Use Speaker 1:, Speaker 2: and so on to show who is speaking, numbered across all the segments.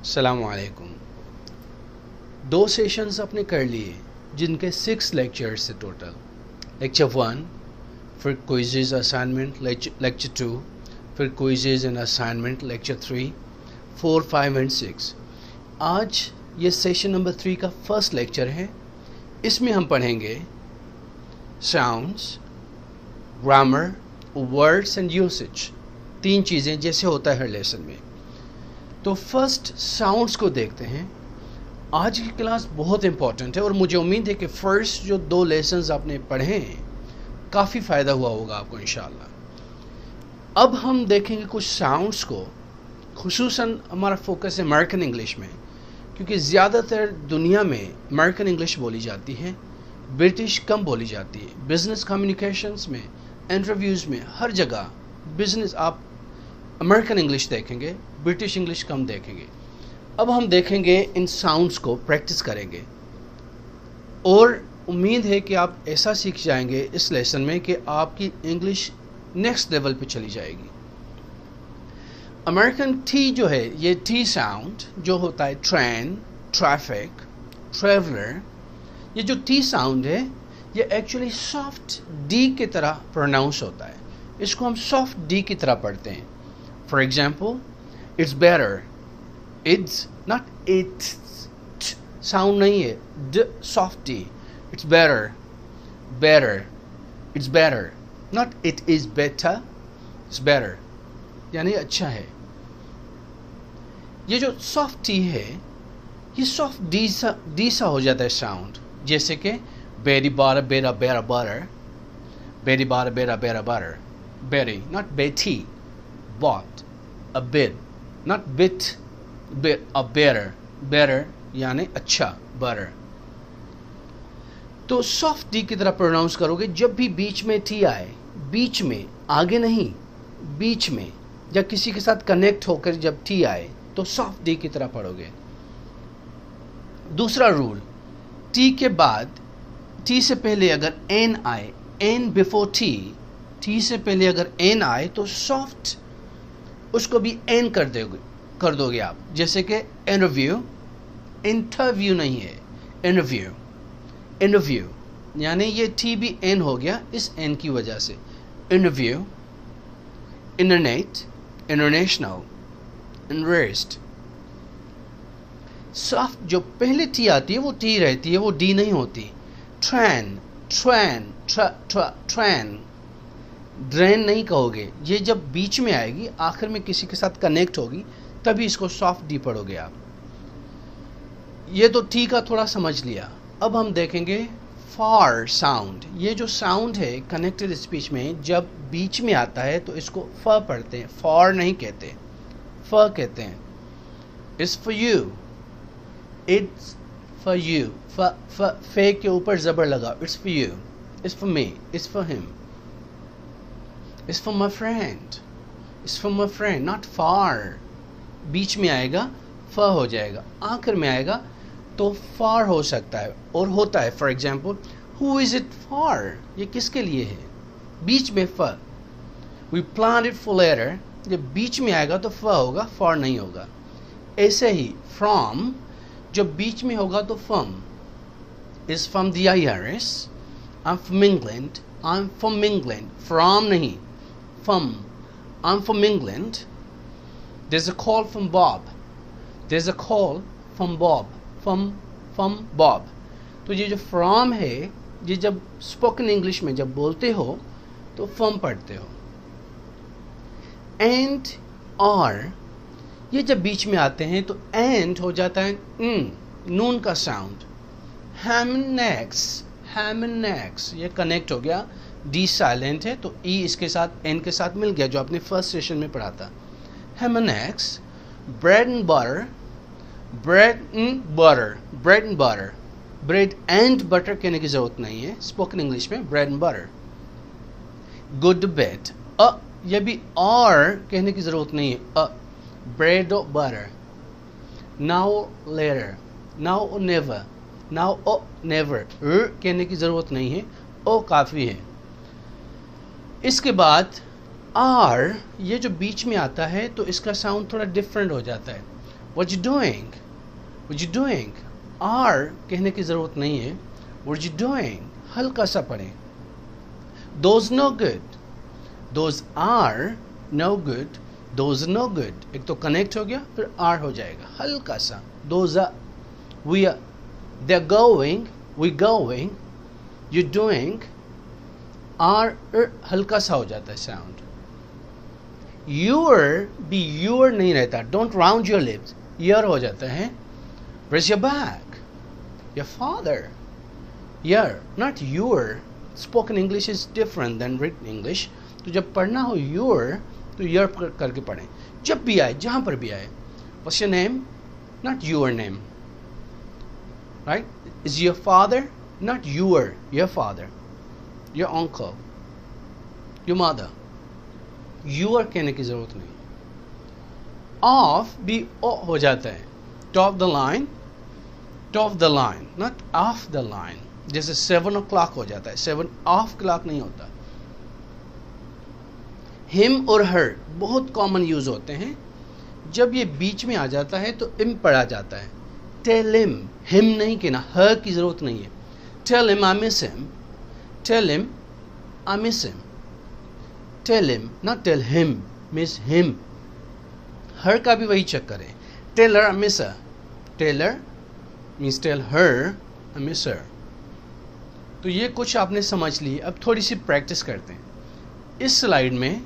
Speaker 1: अस्सलामुअलैकुम। 2 सेशंस आपने कर लिए जिनके 6 लेक्चर्स थे टोटल। लेक्चर 1, फिर क्विज़ेस असाइनमेंट लेक्चर 2, फिर quizzes and assignment lecture 3, 4, 5 and 6। आज ये सेशन नंबर 3 का फर्स्ट लेक्चर है। इसमें हम पढ़ेंगे sounds, grammar, words and usage. 3 चीज़ें जैसे होता है हर लेसन में। तो फर्स्ट साउंड्स को देखते हैं। आज की क्लास बहुत इंपॉर्टेंट है और मुझे उम्मीद है कि फर्स्ट जो 2 लेसन्स आपने पढ़े हैं काफ़ी फ़ायदा हुआ होगा आपको इंशाल्लाह। अब हम देखेंगे कुछ साउंड्स को, खुसूसन हमारा फोकस है अमेरिकन इंग्लिश में, क्योंकि ज़्यादातर दुनिया में अमेरिकन इंग्लिश बोली जाती है, ब्रिटिश कम बोली जाती है। बिजनेस कम्युनिकेशंस में, इंटरव्यूज़ में, हर जगह बिजनेस आप अमेरिकन इंग्लिश देखेंगे, ब्रिटिश इंग्लिश कम देखेंगे। अब हम देखेंगे इन साउंड्स को, प्रैक्टिस करेंगे और उम्मीद है कि आप ऐसा सीख जाएंगे इस लेसन में कि आपकी इंग्लिश नेक्स्ट लेवल पे चली जाएगी। अमेरिकन टी जो है, ये टी साउंड जो होता है ट्रेन, ट्रैफिक, ट्रैवलर, ये जो टी साउंड है ये एक्चुअली सॉफ्ट डी की तरह प्रोनाउंस होता है। इसको हम सॉफ्ट डी की तरह पढ़ते हैं। For example, it's better, it's not it's, sound नहीं है, ड soft D. It's better, better, it's better, not it is better, it's better, यानी अच्छा है। ये जो सॉफ्ट टी है ये सॉफ्ट डी सा हो जाता है साउंड, जैसे कि बेरी बार बेरा बेरा बार, बेरी बार बेरा बेरा बार, बेरी नॉट बेटी, bot, a bit, not bit, a better यानी अच्छा, better। तो सॉफ्ट डी की तरह प्रोनाउंस करोगे जब भी बीच में टी आए, बीच में, आगे नहीं, बीच में, जब किसी के साथ कनेक्ट होकर जब टी आए तो सॉफ्ट डी की तरह पढ़ोगे। दूसरा रूल, टी के बाद, टी से पहले अगर एन आए, एन बिफोर टी, टी से पहले अगर एन आए तो सॉफ्ट उसको भी एन कर दोगे आप, जैसे कि इंटरव्यू, इंटरव्यू नहीं है, इंटरव्यू, इंटरव्यू, यानी ये टी भी एन हो गया इस एन की वजह से। Interview, internet, international, invest. Soft जो पहले टी आती है वो टी रहती है, वो डी नहीं होती। ट्रेन, ट्रेन, ट्रेन, ड्रेन नहीं कहोगे। ये जब बीच में आएगी, आखिर में किसी के साथ कनेक्ट होगी, तभी इसको सॉफ्ट डी पढ़ोगे आप। ये तो टी का थोड़ा समझ लिया। अब हम देखेंगे फार साउंड। ये जो साउंड है कनेक्टेड स्पीच में जब बीच में आता है तो इसको फ पढ़ते हैं, फार नहीं कहते, फ कहते हैं। It's for you, it's for you, फे के ऊपर जबर लगा, it's for you, it's for me, it's for him, It's for my friend, it's for my friend, not far। बीच में आएगा फ हो जाएगा, आखिर में आएगा तो फार हो सकता है और होता है। For example, who is it for, ये किसके लिए है, बीच में फ। We planned it for later, जब बीच में आएगा तो फ होगा, फॉर नहीं होगा। ऐसे ही from जब बीच में होगा तो from, is from the IRS, I'm from England, I'm from England, from नहीं, from, I'm from England, there's a call from Bob, there's a call from Bob, from Bob। तो ये जो from है, ये जब स्पोकन इंग्लिश में जब बोलते हो तो from पढ़ते हो। and or ये जब बीच में आते हैं तो and हो जाता है नून का साउंड। ham and eggs, ये कनेक्ट हो गया, डी साइलेंट है तो ई इसके साथ एन के साथ मिल गया, जो आपने फर्स्ट सेशन में पढ़ा था। ham and eggs, bread and butter, bread and butter, bread and butter, bread and butter कहने की जरूरत नहीं है स्पोकन इंग्लिश में, bread and butter। go to bed, ये भी और कहने की जरूरत नहीं है, bread or butter। now later, now or never, now or never, कहने की जरूरत नहीं है, ओ काफ़ी है। इसके बाद आर, ये जो बीच में आता है तो इसका साउंड थोड़ा डिफरेंट हो जाता है। What you doing? What you doing? Are कहने की ज़रूरत नहीं है. What you doing? हल्का सा पढ़ें. Those no good. Those are no good. Those no good. एक तो connect हो गया, फिर are हो जाएगा. हल्का सा. Those are. We are. They're going. We going. You doing. Are हल्का सा हो जाता है sound. Your भी your नहीं रहता. Don't round your lips. Your हो जाता है. Where's your bag? Your father. Your, not your. Spoken English is different than written English. तो जब पढ़ना हो your, तो your करके पढ़ें. जब भी आए, जहाँ पर भी आए. What's your name? Not your name. Right? Is your father? Not your father. Your uncle. Your mother. Your कहने की ज़रूरत नहीं. Off भी o हो जाता है. Top the line. Top the line. Not off the line. जैसे 7 o'clock हो जाता है. 7 off clock नहीं होता. Him और her बहुत कॉमन यूज होते हैं. जब ये बीच में आ जाता है तो im पढ़ा जाता है. Tell him. Him नहीं कहना. Her की ज़रूरत नहीं है. Tell him I miss him. Tell him I miss him. Tell him, not tell him, miss him. Her का भी वही चक्कर है. Tell her I miss her. Tell her means tell her I miss her. तो ये कुछ आपने समझ ली. अब थोड़ी सी प्रैक्टिस करते हैं. इस स्लाइड में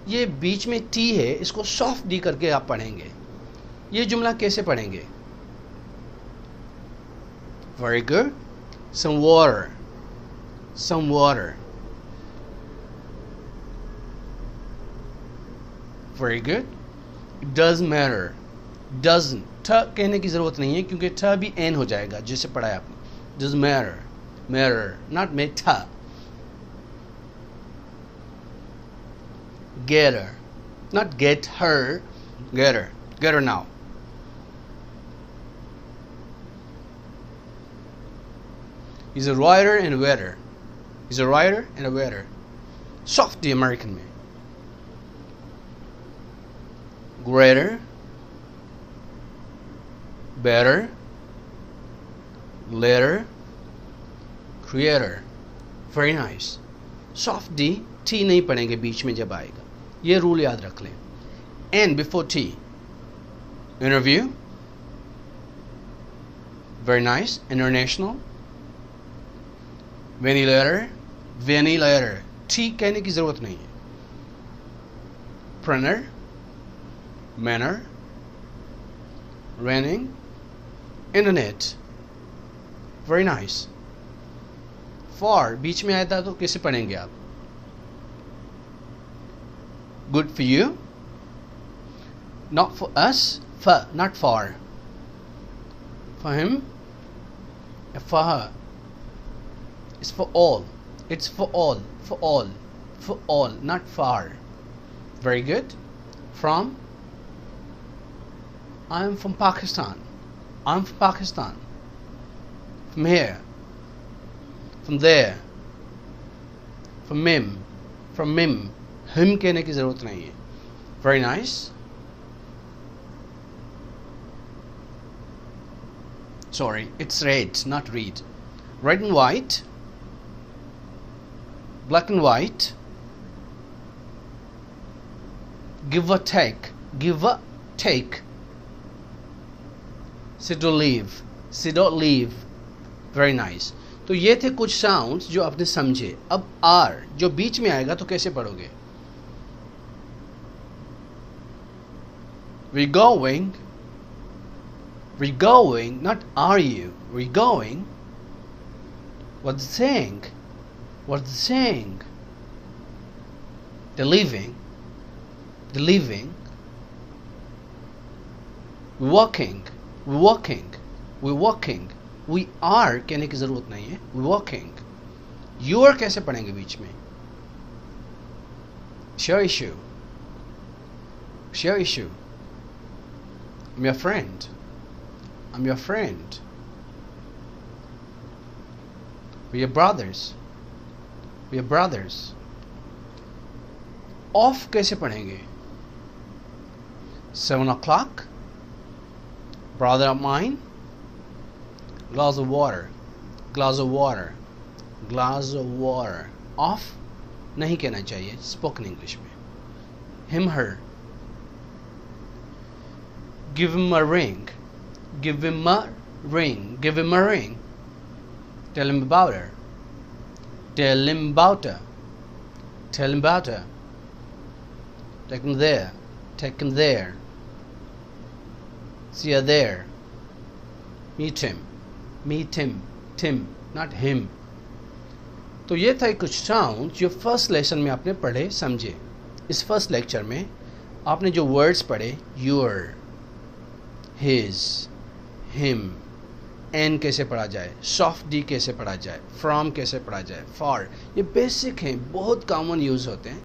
Speaker 1: ये बीच में टी है, इसको सॉफ्ट डी करके आप पढ़ेंगे. ये जुमला कैसे पढ़ेंगे? Very good. Some water. Some water. Very good. It doesn't matter. Doesn't. ठ कहने की ज़रूरत नहीं है क्योंकि ठ भी एन हो जाएगा जैसे पढ़ा है आपने. Doesn't matter. Matter. Not meta. Get her. Not get her. Get her. Get her now. He's a writer and a waiter. He's a writer and a waiter. Soft the American में. Greater, better, later, creator. Very nice. Soft D, T नहीं पढ़ेंगे बीच में जब आएगा. ये rule याद रख लें. N before T. Interview. Very nice. International. Ventilator. Ventilator. T कहने की ज़रूरत नहीं है. Printer. Manner. Raining. Internet. Very nice. For बीच में आया था तो कैसे पढ़ेंगे आप? Good for you. Not for us. For, not for. For him. For her. It's for all. It's for all. For all. For all. Not far. Very good. From. I'm from Pakistan. I'm from Pakistan. From here. From there. From him. From him. Him कहने की ज़रूरत नहीं है. Very nice. Sorry, it's red, not read. Red and white. Black and white. Give or take. Give or take. Sit or leave. Sit or leave. Very nice. तो ये थे कुछ sounds जो आपने समझे. अब आर जो बीच में आएगा तो कैसे पढ़ोगे? We're going. We're going. Not are you. We're going. What's the saying? What's the saying? They're leaving. They're leaving. We're walking. We're walking. We're walking. We are कहने की ज़रूरत नहीं है. We're walking. You are कैसे पढ़ेंगे बीच में? Share issue. Share issue. I'm your friend. I'm your friend. We're your brothers. We're your brothers. Off कैसे पढ़ेंगे? 7 o'clock. brother of mine, glass of water, glass of water, glass of water. Off नहीं कहना चाहिए spoken English में. Him, her. Give him a ring, give him a ring, give him a ring. Tell him about her, tell him about her, tell him about her. Take him there, take him there. See her there. Meet him, Tim, not him. तो ये था कुछ sound जो first lesson में आपने पढ़े समझे. इस फर्स्ट लेक्चर में आपने जो वर्ड्स पढ़े, योर, हिज, हिम, एन कैसे पढ़ा जाए, सॉफ्ट डी कैसे पढ़ा जाए, फ्रॉम कैसे पढ़ा जाए, फॉर, ये बेसिक हैं, बहुत कॉमन यूज़ होते हैं.